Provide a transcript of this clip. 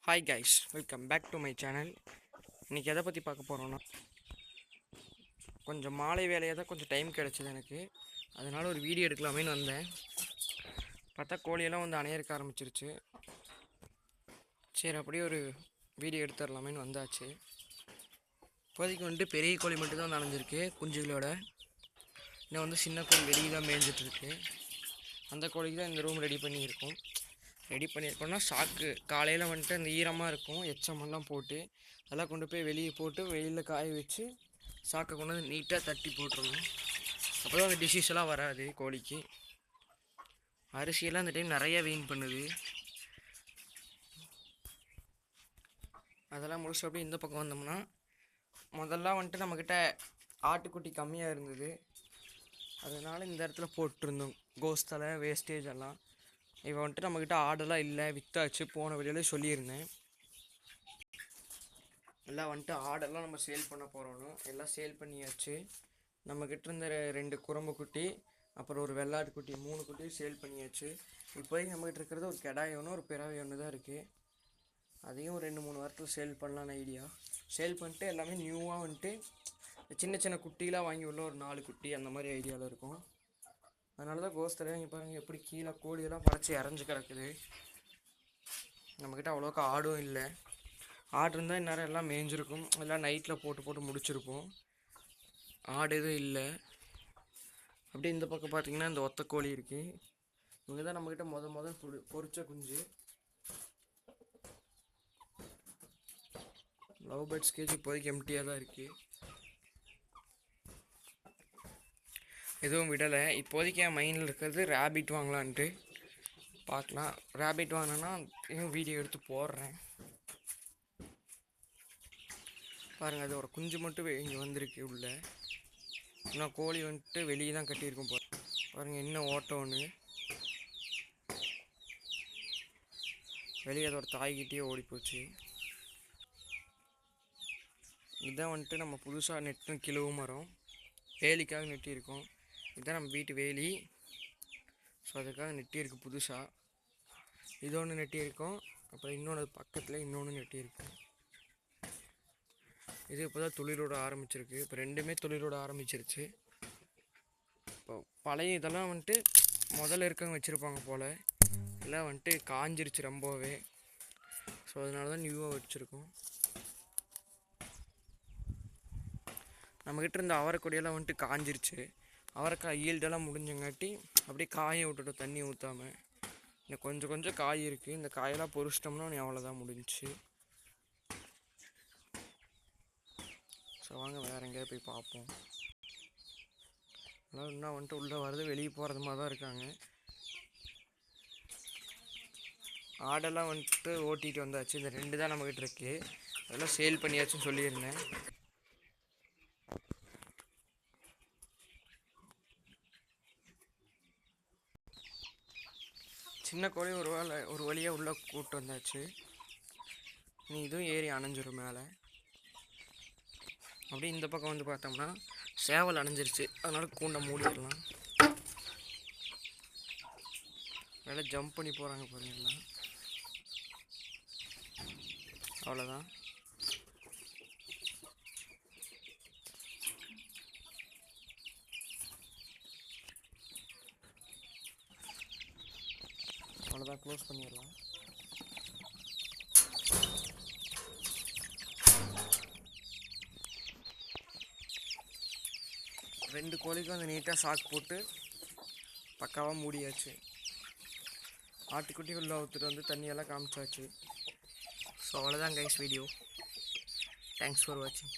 Hi guys, welcome back to my channel. இன்றைக்கி எதை பற்றி பார்க்க போகிறோன்னா, கொஞ்சம் மாலை வேலையாக தான் கொஞ்சம் டைம் கிடச்சிது எனக்கு. அதனால் ஒரு வீடியோ எடுக்கலாமேன்னு வந்தேன். பார்த்தா கோழியெல்லாம் வந்து அணையறுக்க ஆரம்பிச்சிருச்சு. சரி, அப்படியே ஒரு வீடியோ எடுத்துடலாமேன்னு வந்தாச்சு. இப்போதைக்கு வந்துட்டு பெரிய கோழி மட்டும் தான் நனைஞ்சிருக்கு குஞ்சுகளோட. இன்னும் வந்து சின்ன கோழி வெளியே தான் மேய்ஞ்சிட்ருக்கு. அந்த கோழிக்கு தான் இந்த ரூம் ரெடி பண்ணியிருக்கோம்னா சாக்கு காலையில் வந்துட்டு அந்த ஈரமாக இருக்கும், எச்சமெல்லாம் போட்டு அதெல்லாம் கொண்டு போய் வெளியே போட்டு வெயிலில் காய வச்சு சாக்கை கொண்டு வந்து நீட்டாக தட்டி போட்டுருணும். அப்போ தான் அந்த டிசீஸ் எல்லாம் வராது கோழிக்கு. அரிசியெல்லாம் இந்த டைம் நிறையா வீண் பண்ணுது. அதெல்லாம் முடிச்சு அப்படியே இந்த பக்கம் வந்தோம்னா, முதல்ல வந்துட்டு நம்மக்கிட்ட ஆட்டுக்குட்டி கம்மியாக இருந்தது. அதனால் இந்த இடத்துல போட்டிருந்தோம் கோஸ்தலை வேஸ்டேஜ் எல்லாம். இப்போ வந்துட்டு நம்மக்கிட்ட ஆடெல்லாம் இல்லை, விற்றாச்சு. போன வெளியில சொல்லியிருந்தேன். எல்லாம் வந்துட்டு ஆடெல்லாம் நம்ம சேல் பண்ண போகிறோன்னு எல்லாம் சேல் பண்ணியாச்சு. நம்மக்கிட்ட இருந்த 2 குரம்பு குட்டி, அப்புறம் ஒரு வெள்ளாட்டு குட்டி, 3 குட்டியும் சேல் பண்ணியாச்சு. இப்போதைக்கு நம்மக்கிட்ட இருக்கிறது ஒரு கெடாய் ஒன்று, ஒரு பிறவை ஒன்று தான் இருக்குது. அதையும் ஒரு 2-3 வாரத்தில் சேல் பண்ணலான்னு ஐடியா. சேல் பண்ணிட்டு எல்லாமே நியூவாக வந்துட்டு சின்ன சின்ன குட்டிலாம் வாங்கி உள்ள ஒரு 4 குட்டி அந்த மாதிரி ஐடியாவில் இருக்கும். அதனால தான் கோஸ்தலையாக இங்கே பாருங்கள் எப்படி கீழே கோழியெல்லாம் பறச்சு இறஞ்சி கிடக்குது. நம்மக்கிட்ட அவ்வளோக்கா ஆடும் இல்லை. ஆடு இருந்தால் இந்நேரம் எல்லாம் மேய்ஞ்சிருக்கும், எல்லாம் நைட்டில் போட்டு முடிச்சிருப்போம். ஆடு எதுவும் இல்லை. அப்படியே இந்த பக்கம் பார்த்தீங்கன்னா இந்த ஒத்த கோழி இருக்குது. இவங்க தான் நம்மக்கிட்ட முதல் பொரிச்ச குஞ்சு. லவ் பேர்ட்ஸ் கேஜ் இப்போதைக்கு எம்டியாக தான் இருக்குது, எதுவும் விடலை. இப்போதைக்கு என் மைண்டில் இருக்கிறது ரேபிட் வாங்கலான்ட்டு பார்க்கலாம். ரேபிட் வாங்கினேன்னா இன்னும் வீடியோ எடுத்து போடுறேன். பாருங்கள், அது ஒரு குஞ்சு மட்டும் இங்கே வந்திருக்கு உள்ள. இன்னும் கோழி வந்துட்டு வெளியே தான் கட்டியிருக்கும் பாருங்கள். இன்னும் ஓட்டம் ஒன்று வெளியே அதோட தாய்கிட்டே ஓடி போச்சு. இதுதான் வந்துட்டு நம்ம புதுசாக நெட்டும் கிழவு மரம், வேலிக்காக நெட்டியிருக்கோம். இதுதான் நம்ம வீட்டு வேலி. ஸோ அதுக்காக நெட்டியிருக்கு புதுசாக. இது ஒன்று நெட்டியிருக்கோம், அப்புறம் இன்னொன்று பக்கத்தில் இன்னொன்று நெட்டியிருக்கோம். இது இப்போ தான் தொழிலோட ஆரம்பிச்சிருக்கு. இப்போ 2மே தொழிலோட ஆரம்பிச்சிருச்சு. இப்போ பழைய இதெல்லாம் வந்துட்டு முதல்ல இருக்கவங்க வச்சுருப்பாங்க போல், எல்லாம் வந்துட்டு காஞ்சிருச்சு ரொம்பவே. ஸோ அதனால தான் நியூவாக வச்சுருக்கோம். நம்மக்கிட்ட இருந்த அவரைக்கொடியெல்லாம் வந்துட்டு காஞ்சிருச்சு. அவரைக்காய் ஈல்டெல்லாம் முடிஞ்சங்காட்டி அப்படியே காயை விட்டுட்டோம், தண்ணி ஊற்றாமல். இன்னும் கொஞ்சம் காய் இருக்குது. இந்த காயெல்லாம் பொறிச்சிட்டோம்னா நீ அவ்வளோதான் முடிஞ்சிச்சு. ஸோ வாங்க வேறு எங்கேயாவது போய் பார்ப்போம். அதனால் இன்னும் வந்துட்டு உள்ளே வர்றது வெளியே போகிறது மாதிரி தான் இருக்காங்க. ஆடெல்லாம் வந்துட்டு ஓட்டிகிட்டு வந்தாச்சு. இந்த 2 தான் நம்மக்கிட்ட இருக்குது. அதெல்லாம் சேல் பண்ணியாச்சுன்னு சொல்லியிருந்தேன். சின்ன கோழி ஒரு வழியாக உள்ளே கூப்பிட்டு வந்தாச்சு. நீ இதுவும் ஏறி அணைஞ்சிரும் மேலே. அப்படியே இந்த பக்கம் வந்து பார்த்தோம்னா சேவல் அணைஞ்சிருச்சு. அதனால் கூண்டை மூடிடலாம். வேலை ஜம்ப் பண்ணி போகிறாங்க பாருங்கலாம். அவ்வளோதான். அவ்வளோதான், க்ளோஸ் பண்ணிடலாம். ரெண்டு கோழிக்கும் அந்த நீட்டாக சாக்கு போட்டு பக்காவாக மூடியாச்சு. ஆட்டுக்குட்டி உள்ள ஊற்றுட்டு வந்து தண்ணியெல்லாம் காமிச்சாச்சு. ஸோ அவ்வளோதான் கைஸ் வீடியோ. தேங்க்ஸ் ஃபார் வாட்சிங்.